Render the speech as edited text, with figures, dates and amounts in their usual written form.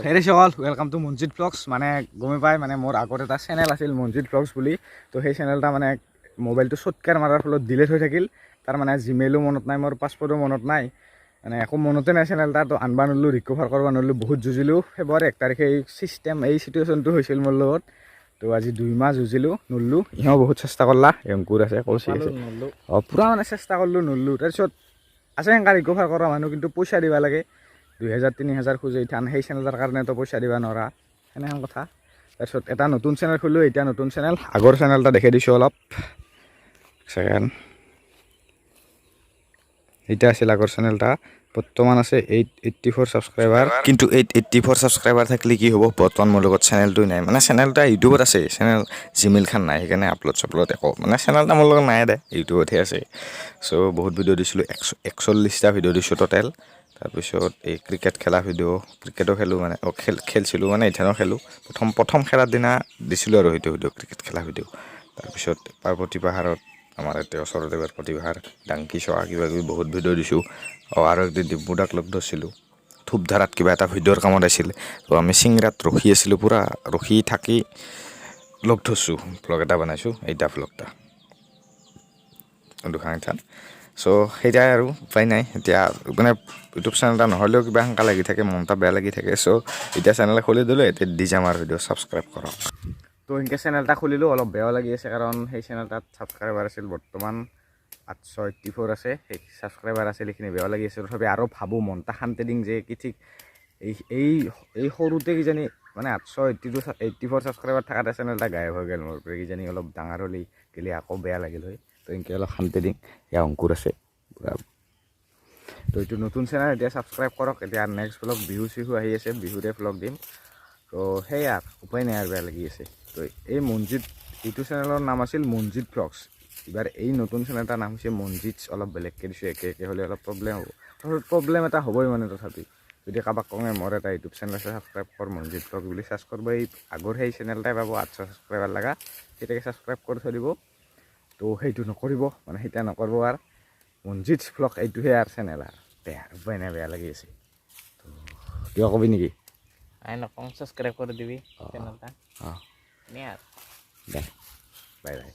হেৰি সকল welcome to Manjit blogs মানে গমে পাই মানে মোৰ আগত এটা চেনেল আছিল মঞ্জিত ব্লগছ বুলি তো সেই চেনেলটা মানে মোবাইলটো চটকাৰ মাৰাৰ ফলত ডিলেট হৈ থাকিল তাৰ মানে জিমেইলো মনত নাই মোৰ পাছৱৰ্ডো মনত নাই মানে একো মনতে নাই চেনেলটা তো আনবা নৰলোঁ ৰিকভাৰ কৰিব নৰলোঁ বহুত যুঁজিলোঁ ফেব্ৰুৱাৰী 1 তাৰিখে এই চিষ্টেম এই চিটুৱেশ্যনটো হৈছিল মোৰ লগত তো আজি 2 মাহ যুঁজিলোঁ নৰলোঁ ইহঁত বহুত চেষ্টা কৰলা এংকুৰ আছে কৌশিক আছে পূৰা মানে চেষ্টা কৰিলোঁ নৰলোঁ তাৰপিছত আছে এনেকা ৰিকভাৰ কৰা মানুহ কিন্তু পইচা দিব লাগে 2000-3000 খোজে ইথান সেই চেনেলৰ কাৰণেতো পইচা দিব নোৱাৰা সেনেহেন কথা তাৰপিছত এটা নতুন চেনেল খুলিলোঁ এতিয়া নতুন চেনেল আগৰ চেনেলটা দেখাই দিছোঁ অলপ সেকেন্ড এটা আছিল আগৰ চেনেলটা বৰ্তমান আছে 884 সাবস্ক্ৰাইবাৰ কিন্তু 884 সাবস্ক্ৰাইবাৰ থাকলে কি হ'ব বৰ্তমান মোৰ লগত চেনেলটো নাই মানে চেনেলটা ইউটিউবত আছে চেনেল জিমেইল খান নাই সেইকাৰণে আপলোড একো মানে চেনেলটা মোৰ লগত নাই দে ইউটিউবতহে আছে সো বহুত ভিডিঅ' দিছিলোঁ 141টা ভিডিঅ' দিছোঁ টোটেল তাৰপিছত এই ক্ৰিকেট খেলা ভিডিঅ' ক্ৰিকেটো খেলোঁ মানে খেলছিলোঁ মানে ইথানো খেলোঁ প্ৰথম খেলাৰ দিনা দিছিলোঁ আৰু সেইটো ভিডিঅ' ক্ৰিকেট খেলা ভিডিঅ' তাৰপিছত পাৰ্বতী পাহাৰত আমাৰ এতিয়া ওচৰতে পাৰ্বতী পাহাৰ ডাংকি চোৱা কিবা কিবি বহুত ভিডিঅ' দিছোঁ আৰু একদিন ডিম্পুদাক লগ ধৰিছিলোঁ ধূপধাৰাত কিবা এটা ভিডিঅ'ৰ কামত আছিল তো আমি চিংৰাত ৰখি আছিলোঁ পূৰা ৰখি থাকি লগ ধৰিছোঁ ব্লগ এটা বনাইছোঁ এইটা ব্লগটা দুখান সো সেইটাই আৰু উপায় নাই এতিয়া মানে ইউটিউব চেনেল এটা নহ'লেও কিবা সেনেকা লাগি থাকে মনটা বেয়া লাগি থাকে সো এতিয়া চেনেল খুলি দিলোঁ এতিয়া দি যাম আৰু ভিডিঅ' ছাবস্ক্ৰাইব কৰক তো এনেকৈ চেনেলটা খুলিলোঁ অলপ বেয়া লাগি আছে কাৰণ সেই চেনেলটাত ছাবস্ক্ৰাইবাৰ আছিল বৰ্তমান 884 আছে সেই ছাবস্ক্ৰাইবাৰ আছিল এইখিনি বেয়া লাগি আছে তথাপি আৰু ভাবোঁ মনটা শান্তি দিং যে কি ঠিক এই সৰুতে কিজানি মানে 884 ছাবস্ক্ৰাইবাৰ থকা চেনেলটা গায়ব হৈ গ'ল মোৰ কিজানি অলপ ডাঙৰ হ'লে গেলি আকৌ বেয়া লাগিল হয় তো এনেকৈ অলপ শান্তি দিং এয়া অংকুৰ আছে পূৰা তো এইটো নতুন চেনেল এতিয়া ছাবস্ক্ৰাইব কৰক এতিয়া নেক্সট ব্লগ বিহু চিহু আহি আছে বিহুৰে ব্লগ দিম তো সেয়া উপায় নাই আৰু বেয়া লাগি আছে তো এই মঞ্জিত এইটো চেনেলৰ নাম আছিল মঞ্জিত ব্লগছ এবাৰ এই নতুন চেনেল এটাৰ নাম হৈছে মঞ্জিত অলপ বেলেগকৈ দিছোঁ একে হ'লে অলপ প্ৰব্লেম হ'ব প্ৰব্লেম এটা হ'বই মানে তথাপি যদি কাৰোবাক কওঁ মোৰ এটা ইউটিউব চেনেল আছে ছাবস্ক্ৰাইব কৰ মঞ্জিত ব্লগ বুলি চাৰ্চ কৰিব এই আগৰ সেই চেনেলটাই পাব 800 ছাবস্ক্ৰাইবাৰ লগা সেইটাকে ছাবস্ক্ৰাইব কৰি থৈ দিব তো সেইটো নকৰিব মানে সেইটা নকৰিব আৰু মঞ্জিত ব্লগ এইটোহে আৰু চেনেল আৰু বেয়া উপায় নাই বেয়া লাগি আছে তো কিবা কবি নেকি নকওঁ ছাবস্ক্ৰাইব কৰি দিবি চেনেলটা দে বাই বাই